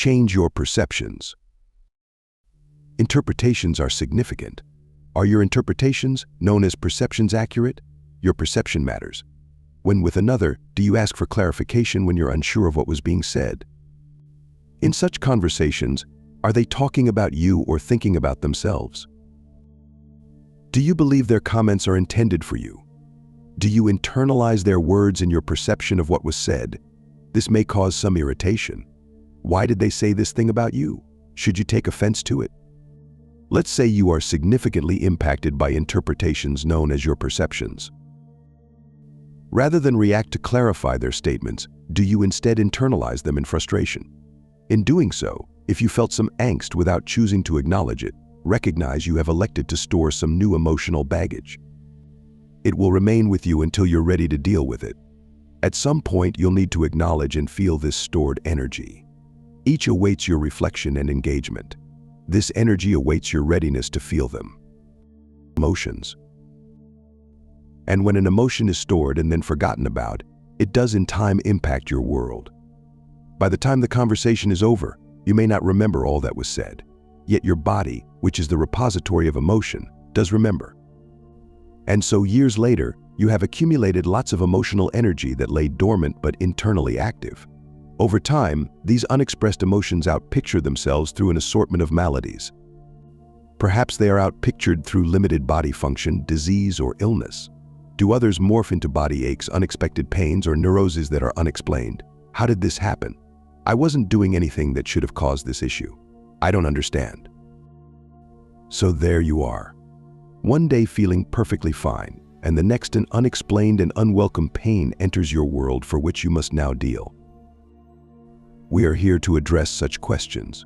change your perceptions. Interpretations are significant. Are your interpretations, known as perceptions, accurate? Your perception matters. When with another, do you ask for clarification when you're unsure of what was being said? In such conversations, are they talking about you or thinking about themselves? Do you believe their comments are intended for you? Do you internalize their words in your perception of what was said? This may cause some irritation. Why did they say this thing about you? Should you take offense to it? Let's say you are significantly impacted by interpretations known as your perceptions. Rather than react to clarify their statements, do you instead internalize them in frustration? In doing so, if you felt some angst without choosing to acknowledge it, recognize you have elected to store some new emotional baggage. It will remain with you until you're ready to deal with it. At some point, you'll need to acknowledge and feel this stored energy. Each awaits your reflection and engagement. This energy awaits your readiness to feel them. Emotions. And when an emotion is stored and then forgotten about, it does in time impact your world. By the time the conversation is over, you may not remember all that was said. Yet your body, which is the repository of emotion, does remember. And so years later, you have accumulated lots of emotional energy that lay dormant but internally active. Over time, these unexpressed emotions outpicture themselves through an assortment of maladies. Perhaps they are outpictured through limited body function, disease, or illness. Do others morph into body aches, unexpected pains, or neuroses that are unexplained? How did this happen? I wasn't doing anything that should have caused this issue. I don't understand. So there you are. One day feeling perfectly fine, and the next an unexplained and unwelcome pain enters your world for which you must now deal. We are here to address such questions.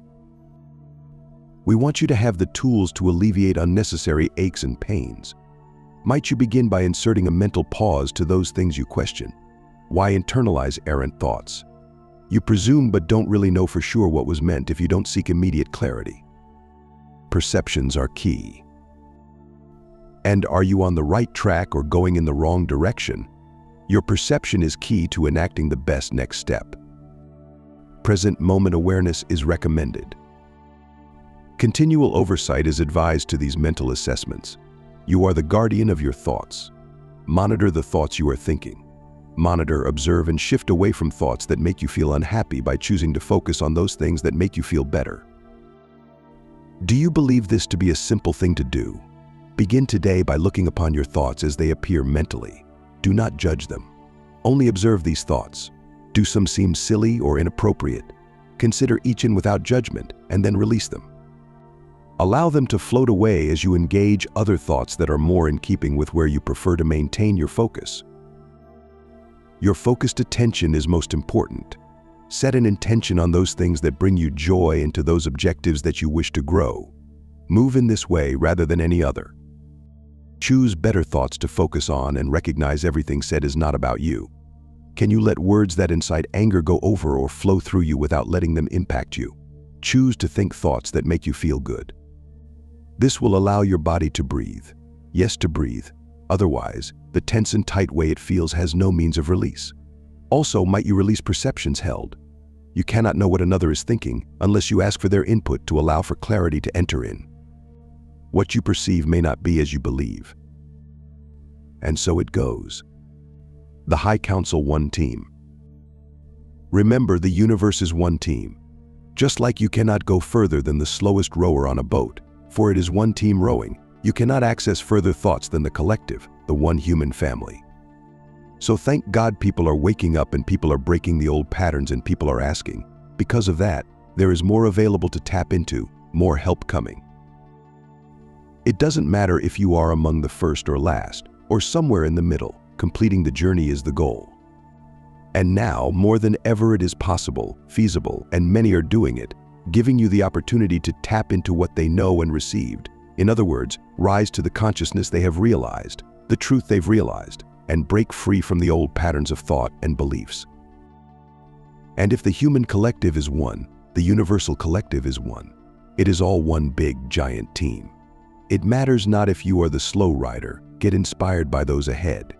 We want you to have the tools to alleviate unnecessary aches and pains. Might you begin by inserting a mental pause to those things you question? Why internalize errant thoughts? You presume but don't really know for sure what was meant if you don't seek immediate clarity. Perceptions are key. And are you on the right track or going in the wrong direction? Your perception is key to enacting the best next step. Present moment awareness is recommended. Continual oversight is advised to these mental assessments. You are the guardian of your thoughts. Monitor the thoughts you are thinking. Monitor, observe, and shift away from thoughts that make you feel unhappy by choosing to focus on those things that make you feel better. Do you believe this to be a simple thing to do? Begin today by looking upon your thoughts as they appear mentally. Do not judge them. Only observe these thoughts. Do some seem silly or inappropriate? Consider each in without judgment and then release them. Allow them to float away as you engage other thoughts that are more in keeping with where you prefer to maintain your focus. Your focused attention is most important. Set an intention on those things that bring you joy and to those objectives that you wish to grow. Move in this way rather than any other. Choose better thoughts to focus on and recognize everything said is not about you. Can you let words that incite anger go over or flow through you without letting them impact you? Choose to think thoughts that make you feel good. This will allow your body to breathe. Yes, to breathe. Otherwise, the tense and tight way it feels has no means of release. Also, might you release perceptions held? You cannot know what another is thinking unless you ask for their input to allow for clarity to enter in. What you perceive may not be as you believe. And so it goes. The High Council, one team. Remember, the universe is one team. Just like you cannot go further than the slowest rower on a boat, for it is one team rowing, you cannot access further thoughts than the collective, the one human family. So thank God people are waking up and people are breaking the old patterns and people are asking. Because of that, there is more available to tap into, more help coming. It doesn't matter if you are among the first or last, or somewhere in the middle, completing the journey is the goal. And now, more than ever, it is possible, feasible, and many are doing it, giving you the opportunity to tap into what they know and received. In other words, rise to the consciousness they have realized, the truth they've realized, and break free from the old patterns of thought and beliefs. And if the human collective is one, the universal collective is one. It is all one big, giant team. It matters not if you are the slow rider, get inspired by those ahead.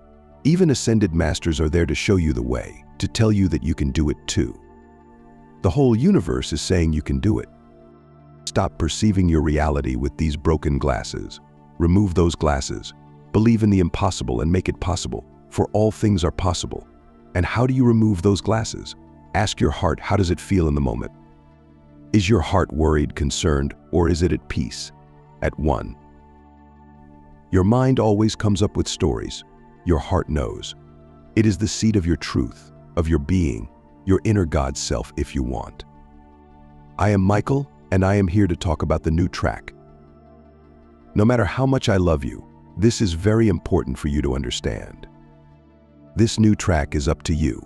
Even ascended masters are there to show you the way, to tell you that you can do it too. The whole universe is saying you can do it. Stop perceiving your reality with these broken glasses. Remove those glasses. Believe in the impossible and make it possible, for all things are possible. And how do you remove those glasses? Ask your heart, how does it feel in the moment? Is your heart worried, concerned, or is it at peace? At one. Your mind always comes up with stories. Your heart knows. It is the seat of your truth, of your being, your inner God self if you want. I am Michael, and I am here to talk about the new track. No matter how much I love you, this is very important for you to understand. This new track is up to you.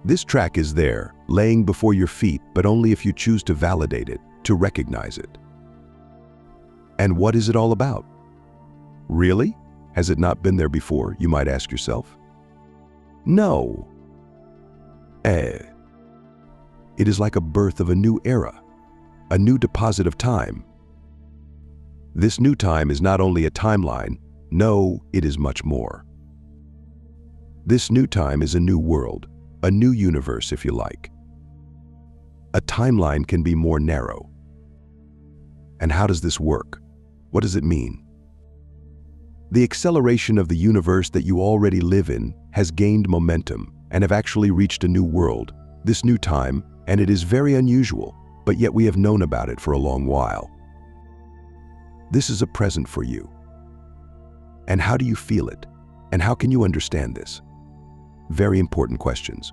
This track is there, laying before your feet, but only if you choose to validate it, to recognize it. And what is it all about? Really? Has it not been there before, you might ask yourself? No. It is like a birth of a new era, a new deposit of time. This new time is not only a timeline, no, it is much more. This new time is a new world, a new universe if you like. A timeline can be more narrow. And how does this work? What does it mean? The acceleration of the universe that you already live in has gained momentum and have actually reached a new world, this new time, and it is very unusual, but yet we have known about it for a long while. This is a present for you. And how do you feel it? And how can you understand this? Very important questions.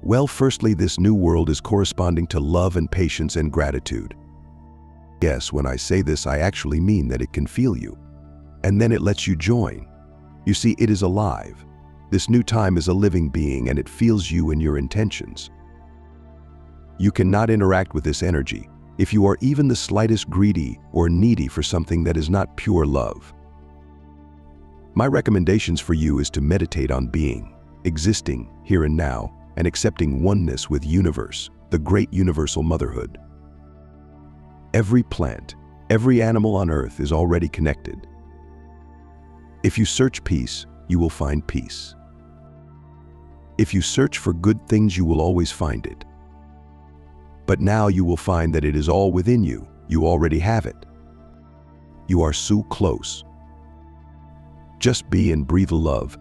Well, firstly, this new world is corresponding to love and patience and gratitude. Yes, when I say this, I actually mean that it can feel you. And then it lets you join. You see, it is alive. This new time is a living being and it feels you and your intentions. You cannot interact with this energy if you are even the slightest greedy or needy for something that is not pure love. My recommendations for you is to meditate on being, existing here and now, and accepting oneness with universe, the great universal motherhood. Every plant, every animal on earth is already connected. If you search peace, you will find peace. If you search for good things, you will always find it. But now you will find that it is all within you. You already have it. You are so close. Just be and breathe love,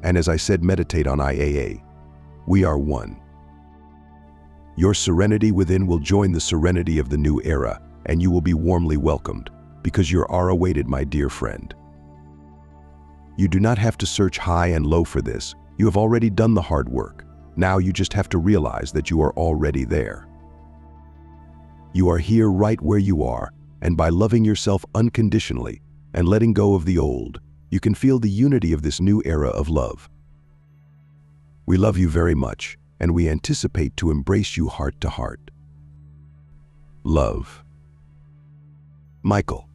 and as I said, meditate on 𝐈𝐆𝐍𝐻. We are one. Your serenity within will join the serenity of the new era, and you will be warmly welcomed, because you are awaited, my dear friend. You do not have to search high and low for this. You have already done the hard work. Now you just have to realize that you are already there. You are here right where you are, and by loving yourself unconditionally and letting go of the old, you can feel the unity of this new era of love. We love you very much, and we anticipate to embrace you heart to heart. Love. Michael.